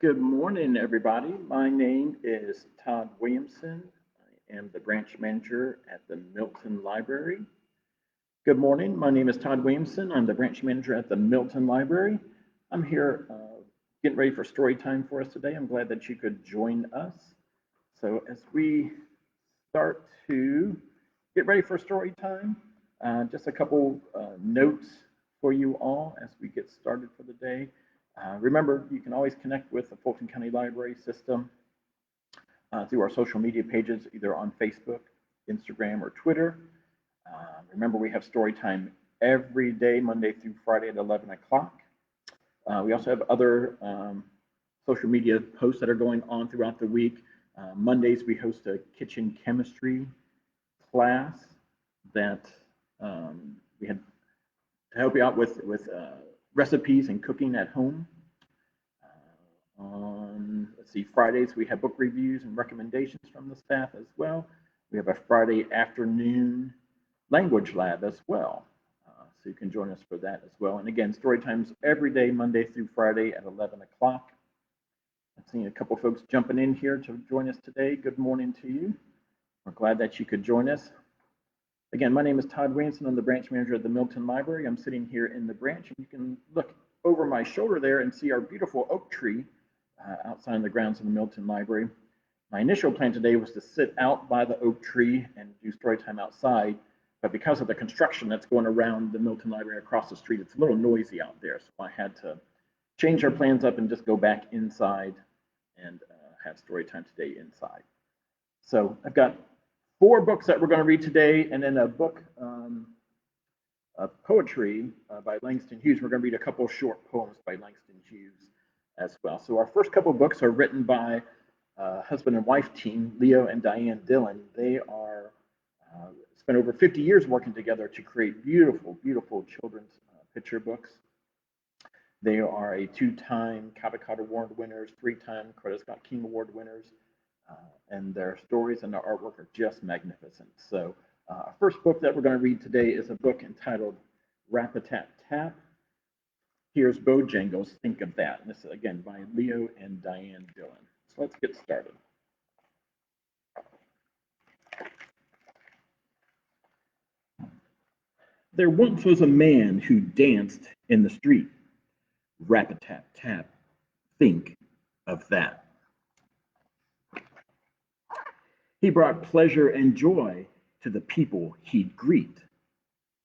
Good morning, everybody. My name is Todd Williamson. I am the branch manager at the Milton Library. Good morning. My name is Todd Williamson. I'm the branch manager at the Milton Library. I'm here getting ready for story time for us today. I'm glad that you could join us. So as we start to get ready for story time, just a couple notes for you all as we get started for the day. Remember, you can always connect with the Fulton County Library System through our social media pages, either on Facebook, Instagram, or Twitter. Remember, we have story time every day, Monday through Friday at 11 o'clock. We also have other social media posts that are going on throughout the week. Mondays, we host a kitchen chemistry class that we had to help you out with recipes and cooking at home. On, let's see, Fridays, we have book reviews and recommendations from the staff as well. We have a Friday afternoon language lab as well. So you can join us for that as well. And again, story times every day, Monday through Friday at 11 o'clock. I've seen a couple folks jumping in here to join us today. Good morning to you. We're glad that you could join us. Again, my name is Todd Williamson. I'm the branch manager at the Milton Library. I'm sitting here in the branch, and you can look over my shoulder there and see our beautiful oak tree outside in the grounds of the Milton Library. My initial plan today was to sit out by the oak tree and do story time outside, but because of the construction that's going around the Milton Library across the street, it's a little noisy out there, so I had to change our plans up and just go back inside and have story time today inside. So I've got 4 books that we're going to read today, and then a book of poetry by Langston Hughes. We're going to read a couple short poems by Langston Hughes as well. So our first couple books are written by husband and wife team, Leo and Diane Dillon. They are spent over 50 years working together to create beautiful, beautiful children's picture books. They are a 2-time Caldecott Award winners, 3-time Coretta Scott King Award winners. And their stories and their artwork are just magnificent. So our first book that we're going to read today is a book entitled Rap-a-Tap-Tap. Here's Bojangles, Think of That. And this is, again, by Leo and Diane Dillon. So let's get started. There once was a man who danced in the street. Rap-a-tap-tap, think of that. He brought pleasure and joy to the people he'd greet.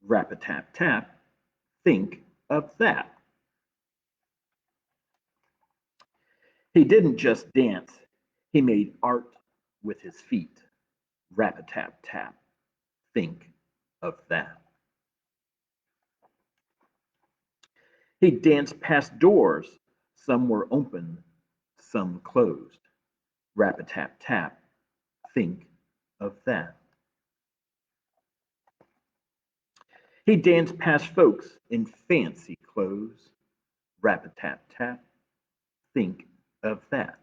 Rap-a-tap-tap, think of that. He didn't just dance, he made art with his feet. Rap-a-tap-tap, think of that. He danced past doors, some were open, some closed. Rap-a-tap-tap, think of that. He danced past folks in fancy clothes. Rap-a-tap-tap, think of that.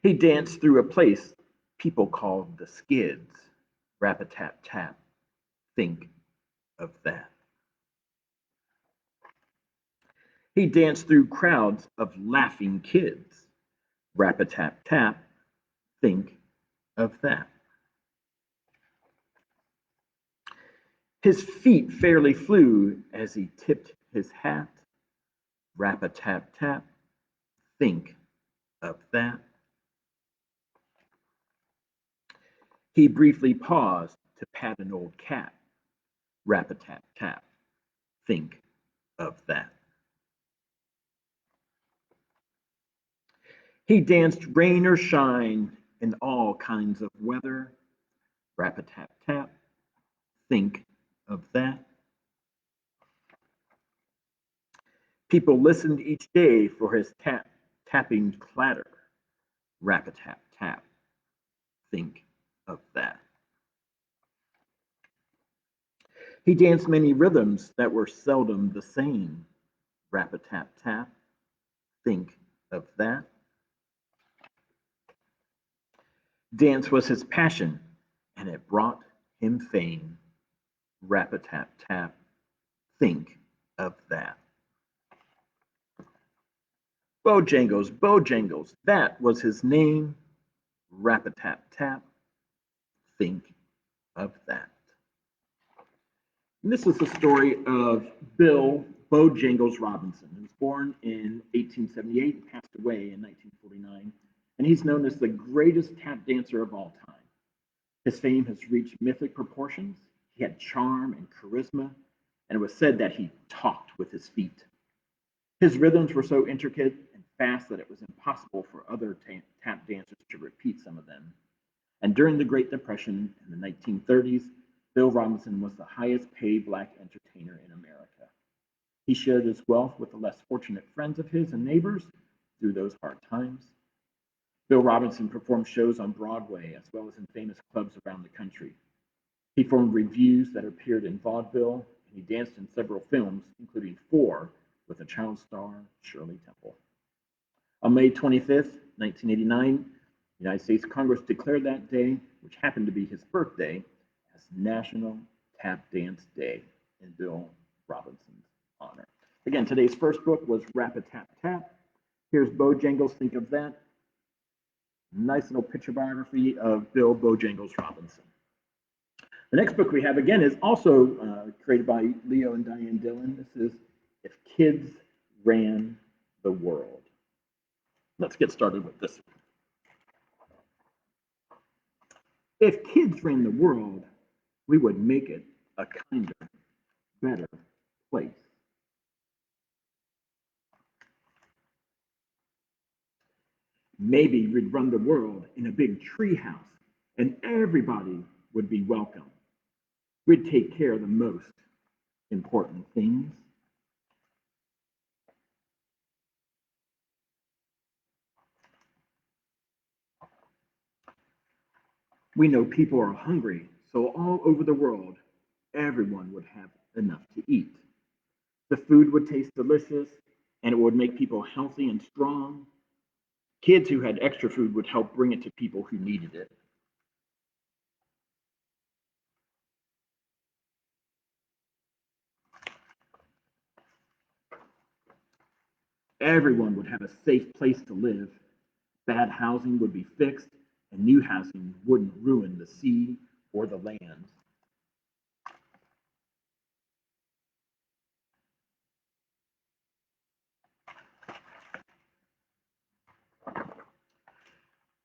He danced through a place people called the Skids. Rap-a-tap-tap, think of that. He danced through crowds of laughing kids. Rap-a-tap-tap, think of that. His feet fairly flew as he tipped his hat. Rap-a-tap-tap, think of that. He briefly paused to pat an old cat. Rap-a-tap-tap, think of that. He danced rain or shine in all kinds of weather. Rap-a-tap-tap, think of that. People listened each day for his tapping clatter. Rap-a-tap-tap, think of that. He danced many rhythms that were seldom the same. Rap-a-tap-tap, think of that. Dance was his passion, and it brought him fame. Rap-a-tap-tap, think of that. Bojangles, Bojangles, that was his name. Rap-a-tap-tap, think of that. And this is the story of Bill Bojangles Robinson, who was born in 1878 and passed away in 1949. And he's known as the greatest tap dancer of all time. His fame has reached mythic proportions. He had charm and charisma, and it was said that he talked with his feet. His rhythms were so intricate and fast that it was impossible for other tap dancers to repeat some of them. And during the Great Depression in the 1930s, Bill Robinson was the highest paid Black entertainer in America. He shared his wealth with the less fortunate friends of his and neighbors through those hard times. Bill Robinson performed shows on Broadway as well as in famous clubs around the country. He formed revues that appeared in vaudeville, and he danced in several films, including 4 with a child star, Shirley Temple. On May 25th, 1989, the United States Congress declared that day, which happened to be his birthday, as National Tap Dance Day in Bill Robinson's honor. Again, today's first book was Rap-a-Tap-Tap. Here's Bojangles, think of that. Nice little picture biography of Bill Bojangles Robinson. The next book we have, again, is also created by Leo and Diane Dillon. This is If Kids Ran the World. Let's get started with this one. If kids ran the world, we would make it a kinder, better place. Maybe we'd run the world in a big tree house and everybody would be welcome. We'd take care of the most important things. We know people are hungry, so all over the world, everyone would have enough to eat. The food would taste delicious, and it would make people healthy and strong. Kids who had extra food would help bring it to people who needed it. Everyone would have a safe place to live. Bad housing would be fixed, and new housing wouldn't ruin the sea or the land.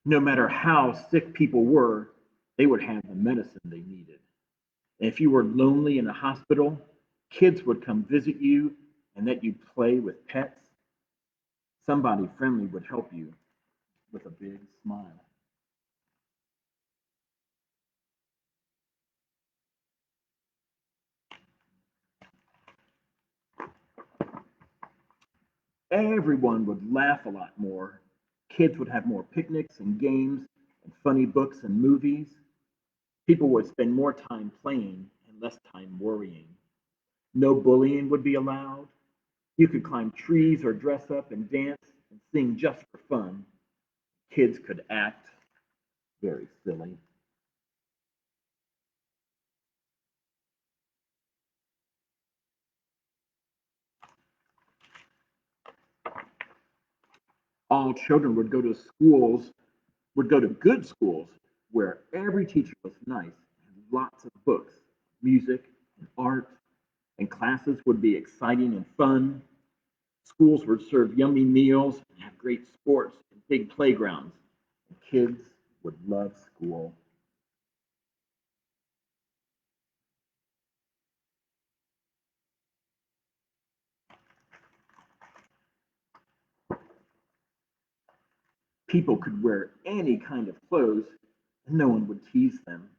No matter how sick people were, they would have the medicine they needed. And if you were lonely in a hospital, kids would come visit you and let you play with pets. Somebody friendly would help you with a big smile. Everyone would laugh a lot more. Kids would have more picnics and games and funny books and movies. People would spend more time playing and less time worrying. No bullying would be allowed. You could climb trees or dress up and dance and sing just for fun. Kids could act very silly. All children would go to good schools where every teacher was nice and lots of books, music, and art, and classes would be exciting and fun. Schools would serve yummy meals and have great sports and big playgrounds. And kids would love school. People could wear any kind of clothes and no one would tease them.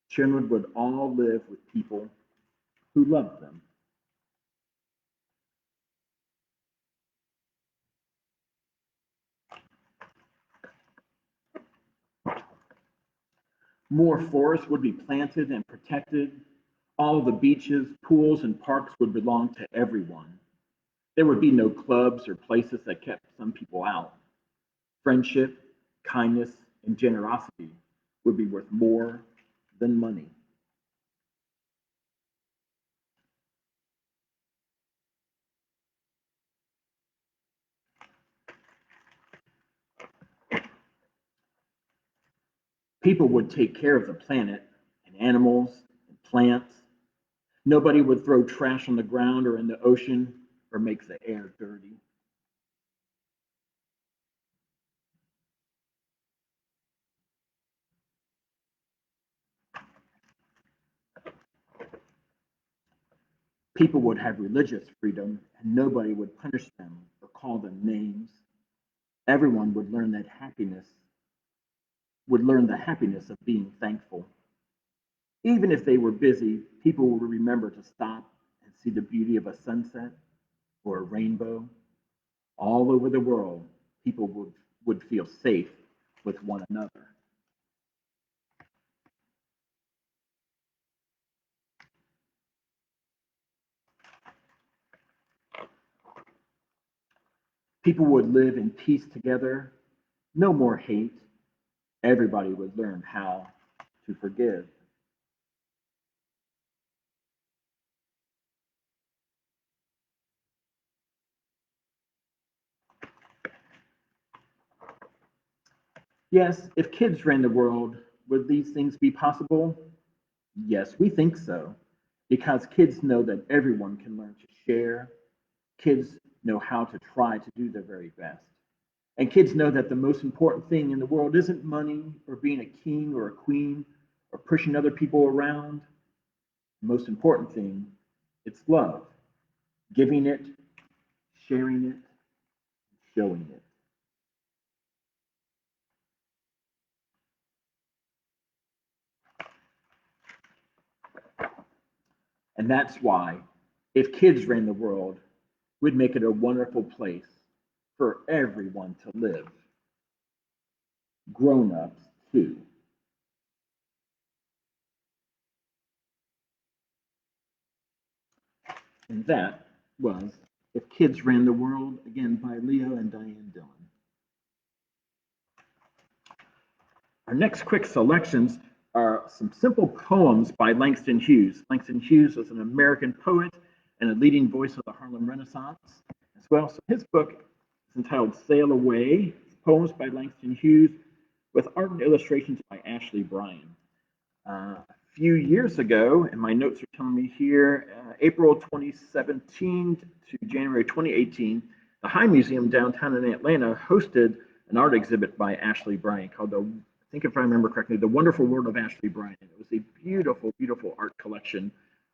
Children would all live with people who loved them. More forests would be planted and protected. All the beaches, pools, and parks would belong to everyone. There would be no clubs or places that kept some people out. Friendship, kindness, and generosity would be worth more than money. People would take care of the planet and animals and plants. Nobody would throw trash on the ground or in the ocean or make the air dirty. People would have religious freedom and nobody would punish them or call them names. Everyone would learn the happiness of being thankful. Even if they were busy, people would remember to stop and see the beauty of a sunset or a rainbow. All over the world, people would feel safe with one another. People would live in peace together, no more hate. Everybody would learn how to forgive. Yes, if kids ran the world, would these things be possible? Yes, we think so. Because kids know that everyone can learn to share. Kids know how to try to do their very best. And kids know that the most important thing in the world isn't money or being a king or a queen or pushing other people around. The most important thing, it's love, giving it, sharing it, showing it. And that's why, if kids ran the world, we'd make it a wonderful place for everyone to live, grown ups too. And that was If Kids Ran the World, again by Leo and Diane Dillon. Our next quick selections are some simple poems by Langston Hughes. Langston Hughes was an American poet and a leading voice of the Harlem Renaissance as well. So his book is entitled Sail Away, Poems by Langston Hughes, with art and illustrations by Ashley Bryan. A few years ago, and my notes are telling me here, April 2017 to January 2018, the High Museum downtown in Atlanta hosted an art exhibit by Ashley Bryan called I think if I remember correctly, The Wonderful World of Ashley Bryan. It was a beautiful, beautiful art collection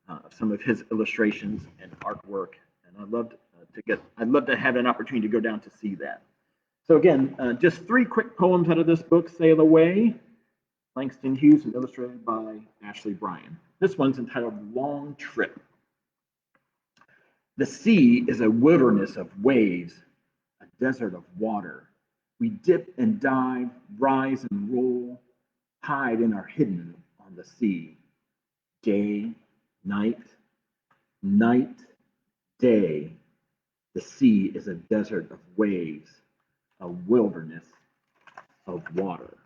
of some of his illustrations and artwork. And I'd love to have an opportunity to go down to see that. So again, just three quick poems out of this book, Sail Away, Langston Hughes, and illustrated by Ashley Bryan. This one's entitled Long Trip. The sea is a wilderness of waves, a desert of water. We dip and dive, rise and roll, hide and are hidden on the sea. Day, night, night, day. The sea is a desert of waves, a wilderness of water.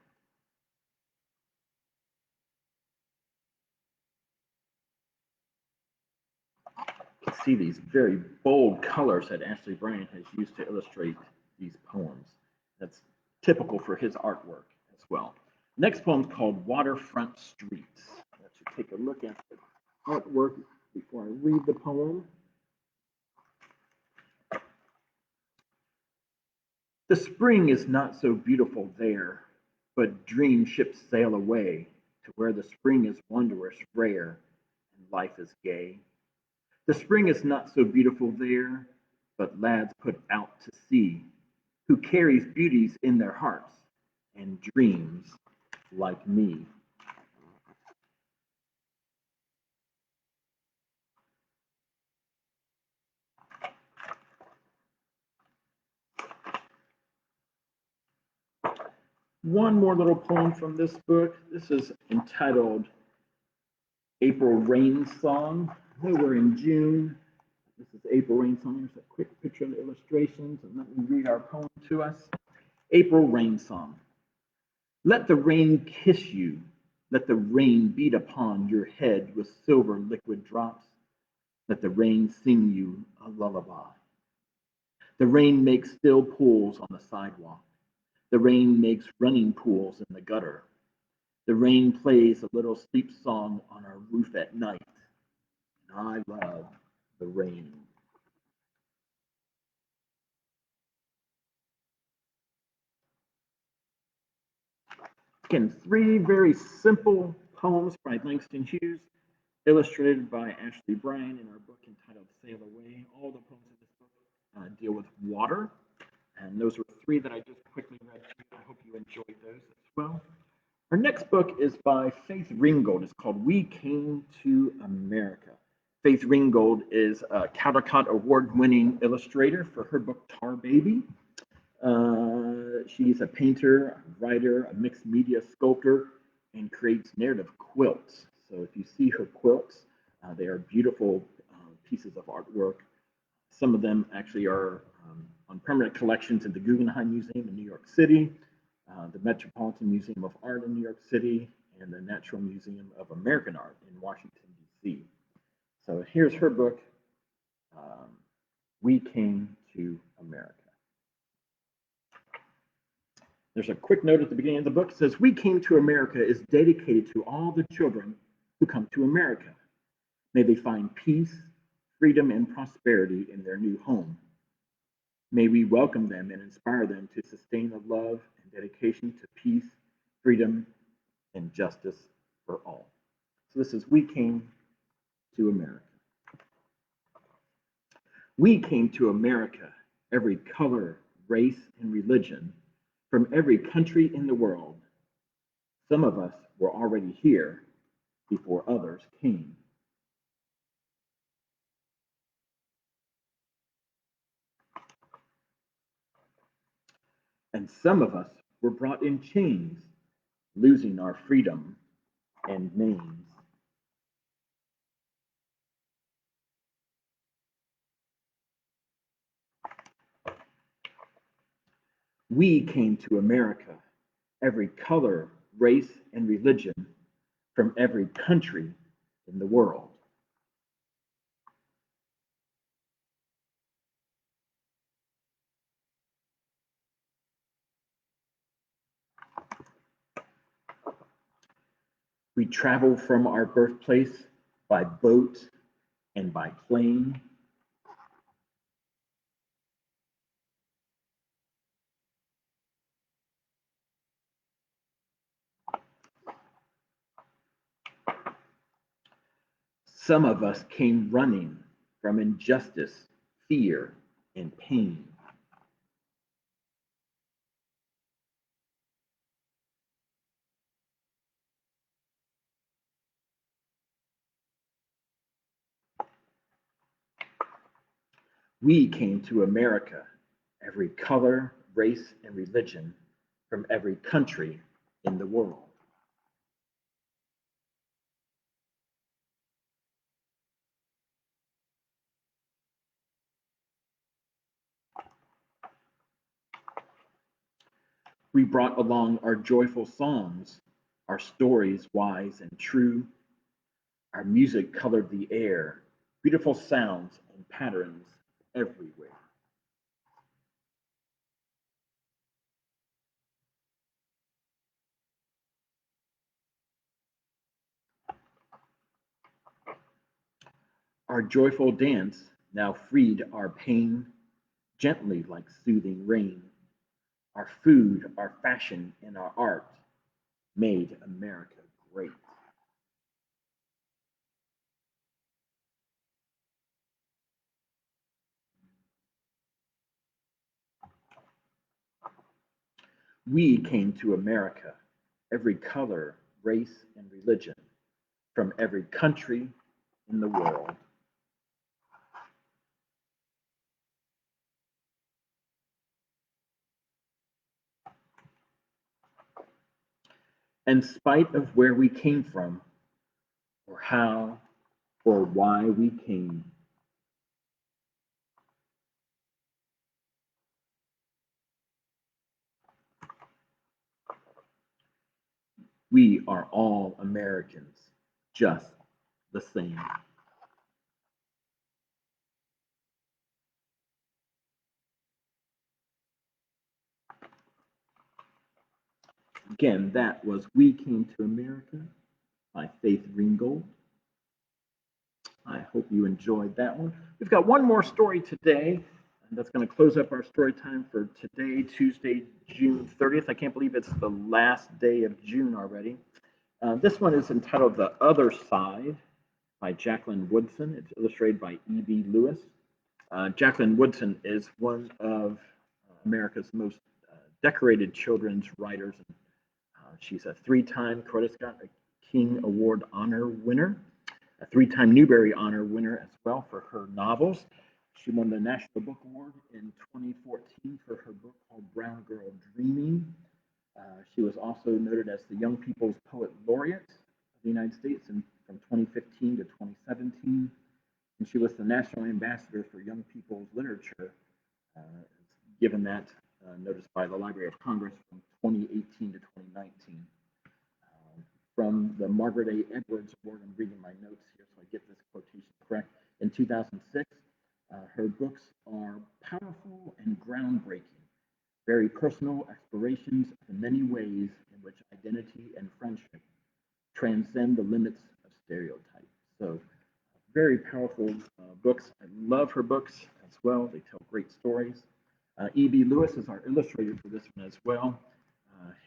You can see these very bold colors that Ashley Bryan has used to illustrate these poems. That's typical for his artwork as well. Next poem is called Waterfront Streets. Let's take a look at the artwork before I read the poem. The spring is not so beautiful there, but dream ships sail away to where the spring is wondrous rare and life is gay. The spring is not so beautiful there, but lads put out to sea, who carries beauties in their hearts and dreams like me. One more little poem from this book. This is entitled April Rain Song. We're in June. This is April Rain Song. Here's a quick picture of the illustrations, and let me read our poem to us. April Rain Song. Let the rain kiss you. Let the rain beat upon your head with silver liquid drops. Let the rain sing you a lullaby. The rain makes still pools on the sidewalk. The rain makes running pools in the gutter. The rain plays a little sleep song on our roof at night. And I love the rain. Again, three very simple poems by Langston Hughes, illustrated by Ashley Bryan in our book entitled Sail Away. All the poems in this book deal with water, and those are three that I just quickly read to you. I hope you enjoyed those as well. Our next book is by Faith Ringgold. It's called We Came to America. Faith Ringgold is a Caldecott Award-winning illustrator for her book Tar Baby. She's a painter, a writer, a mixed media sculptor, and creates narrative quilts. So if you see her quilts, they are beautiful pieces of artwork. Some of them actually are on permanent collections at the Guggenheim Museum in New York City, the Metropolitan Museum of Art in New York City, and the Natural Museum of American Art in Washington, D.C. So here's her book, We Came to America. There's a quick note at the beginning of the book. It says, We Came to America is dedicated to all the children who come to America. May they find peace, freedom, and prosperity in their new home. May we welcome them and inspire them to sustain a love and dedication to peace, freedom, and justice for all. So this is We Came to America. We came to America, every color, race, and religion, from every country in the world. Some of us were already here before others came. And some of us were brought in chains, losing our freedom and names. We came to America, every color, race, and religion, from every country in the world. We traveled from our birthplace by boat and by plane. Some of us came running from injustice, fear, and pain. We came to America, every color, race, and religion, from every country in the world. We brought along our joyful songs, our stories wise and true. Our music colored the air, beautiful sounds and patterns everywhere. Our joyful dance now freed our pain, gently like soothing rain. Our food, our fashion, and our art made America great. We came to America, every color, race, and religion, from every country in the world. In spite of where we came from, or how or why we came, we are all Americans, just the same. Again, that was We Came to America by Faith Ringgold. I hope you enjoyed that one. We've got one more story today, and that's going to close up our story time for today, Tuesday, June 30th. I can't believe it's the last day of June already. This one is entitled The Other Side by Jacqueline Woodson. It's illustrated by E.B. Lewis. Jacqueline Woodson is one of America's most decorated children's writers. She's a three-time Coretta Scott King Award honor winner, a three-time Newbery honor winner as well for her novels. She won the National Book Award in 2014 for her book called Brown Girl Dreaming. She was also noted as the Young People's Poet Laureate of the United States from 2015 to 2017. And she was the National Ambassador for Young People's Literature, given that notice by the Library of Congress from 2018 to 2019. From the Margaret A. Edwards Award, I'm reading my notes here so I get this quotation correct. In 2006, her books are powerful and groundbreaking, very personal explorations of the many ways in which identity and friendship transcend the limits of stereotype. So, very powerful books. I love her books as well. They tell great stories. E.B. Lewis is our illustrator for this one as well.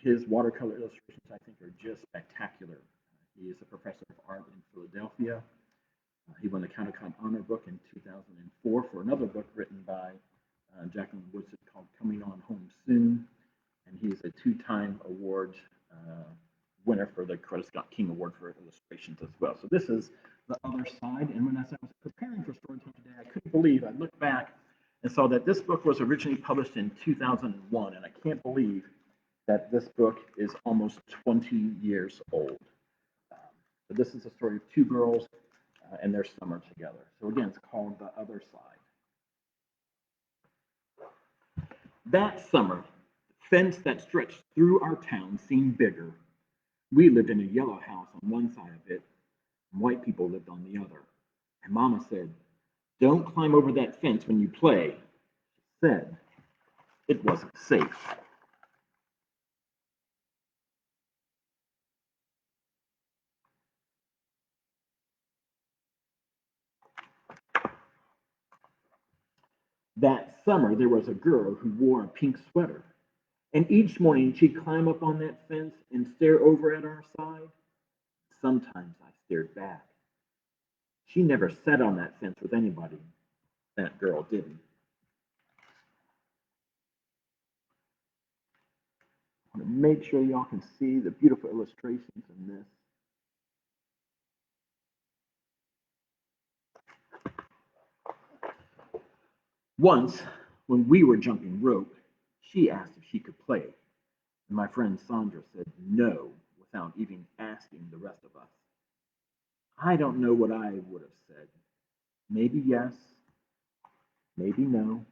His watercolor illustrations, I think, are just spectacular. He is a professor of art in Philadelphia. He won the Caldecott Honor Book in 2004 for another book written by Jacqueline Woodson called Coming On Home Soon. And he's a two-time award winner for the Coretta Scott King Award for illustrations as well. So this is The Other Side. And when I was preparing for Storytime today, I couldn't believe, I looked back and saw that this book was originally published in 2001. And I can't believe that this book is almost 20 years old. So this is a story of two girls and their summer together. So again, it's called The Other Side. That summer, the fence that stretched through our town seemed bigger. We lived in a yellow house on one side of it, and white people lived on the other. And Mama said, "Don't climb over that fence when you play." She said it wasn't safe. That summer, there was a girl who wore a pink sweater. And each morning she'd climb up on that fence and stare over at our side. Sometimes I stared back. She never sat on that fence with anybody. That girl didn't. I want to make sure y'all can see the beautiful illustrations in this. Once, when we were jumping rope, she asked if she could play. And my friend Sandra said no without even asking the rest of us. I don't know what I would have said. Maybe yes, maybe no.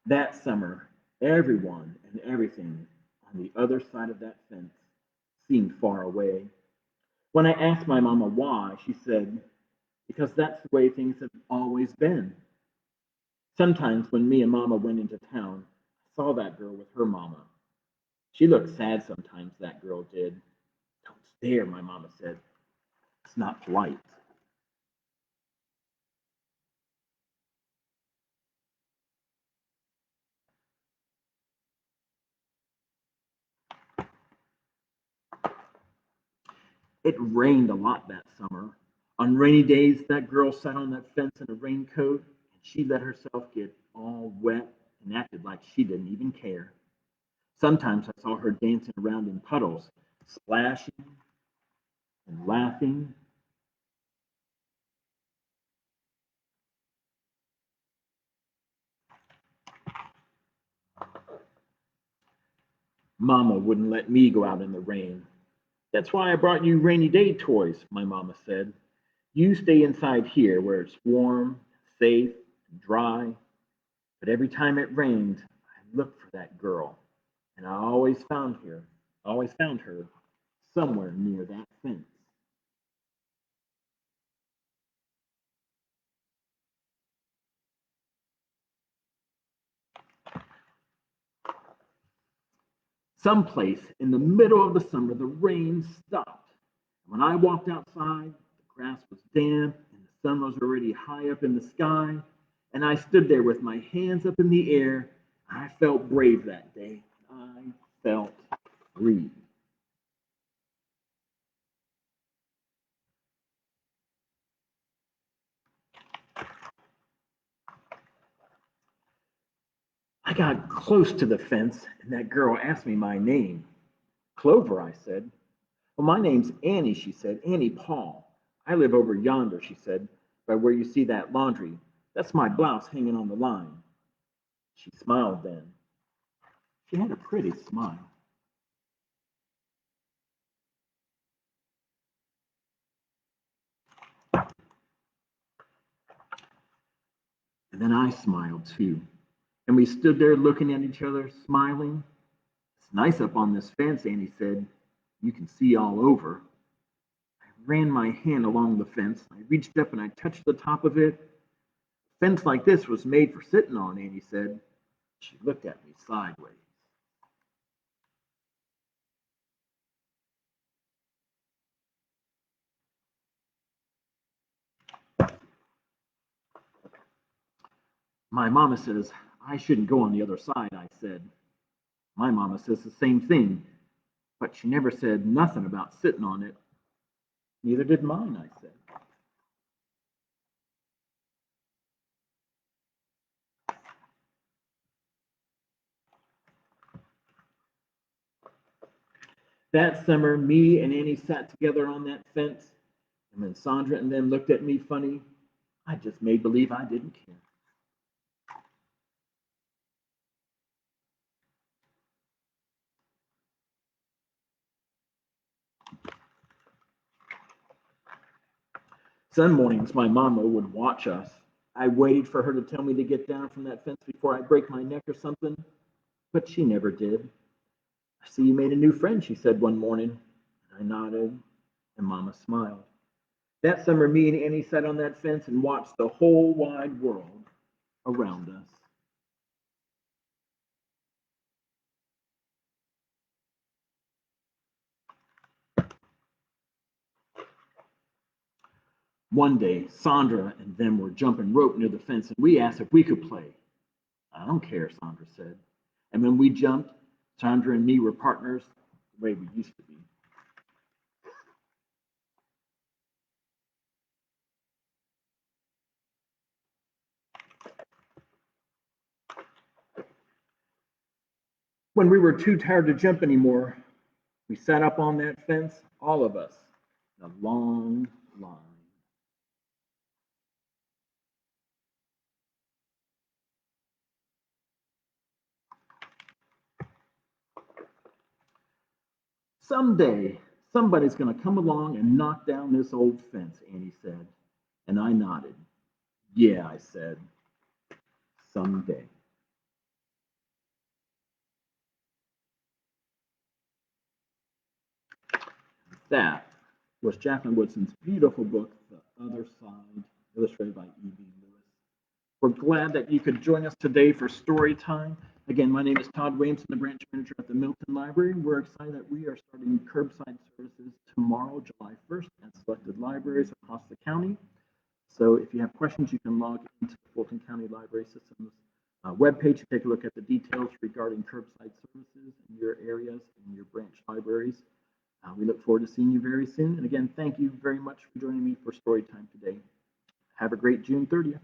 That summer, everyone and everything on the other side of that fence seemed far away. When I asked my mama why, she said, because that's the way things have always been. Sometimes when me and mama went into town, I saw that girl with her mama. She looked sad sometimes, that girl did. Don't stare, my mama said. It's not polite. It rained a lot that summer. On rainy days, that girl sat on that fence in a raincoat and she let herself get all wet and acted like she didn't even care. Sometimes I saw her dancing around in puddles, splashing and laughing. Mama wouldn't let me go out in the rain. That's why I brought you rainy day toys, my mama said. You stay inside here where it's warm, safe, and dry. But every time it rained, I looked for that girl, and I always found her I always found her somewhere near that fence. Someplace in the middle of the summer, the rain stopped. When I walked outside, the grass was damp and the sun was already high up in the sky. And I stood there with my hands up in the air. I felt brave that day. I felt free. I got close to the fence, and that girl asked me my name. Clover, I said. Well, my name's Annie, she said. Annie Paul. I live over yonder, she said, by where you see that laundry. That's my blouse hanging on the line. She smiled then. She had a pretty smile. And then I smiled too. And we stood there looking at each other, smiling. It's nice up on this fence, Annie said. You can see all over. I ran my hand along the fence. I reached up and I touched the top of it. A fence like this was made for sitting on, Annie said. She looked at me sideways. My mama says I shouldn't go on the other side, I said. My mama says the same thing, but she never said nothing about sitting on it. Neither did mine, I said. That summer, me and Annie sat together on that fence, and when Sandra and them looked at me funny, I just made believe I didn't care. Some mornings, my mama would watch us. I waited for her to tell me to get down from that fence before I break my neck or something, but she never did. I see you made a new friend, she said one morning. I nodded, and Mama smiled. That summer, me and Annie sat on that fence and watched the whole wide world around us. One day, Sandra and them were jumping rope near the fence, and we asked if we could play. I don't care, Sandra said. And when we jumped, Sandra and me were partners the way we used to be. When we were too tired to jump anymore, we sat up on that fence, all of us, in a long line. Someday, somebody's going to come along and knock down this old fence, Annie said. And I nodded. Yeah, I said, someday. That was Jacqueline Woodson's beautiful book, The Other Side, illustrated by E.B. Lewis. We're glad that you could join us today for story time. Again, my name is Todd Williamson, the branch manager at the Milton Library. We're excited that we are starting curbside services tomorrow, July 1st, at selected libraries across the county. So if you have questions, you can log into the Fulton County Library System's webpage to take a look at the details regarding curbside services in your areas and your branch libraries. We look forward to seeing you very soon. And again, thank you very much for joining me for story time today. Have a great June 30th.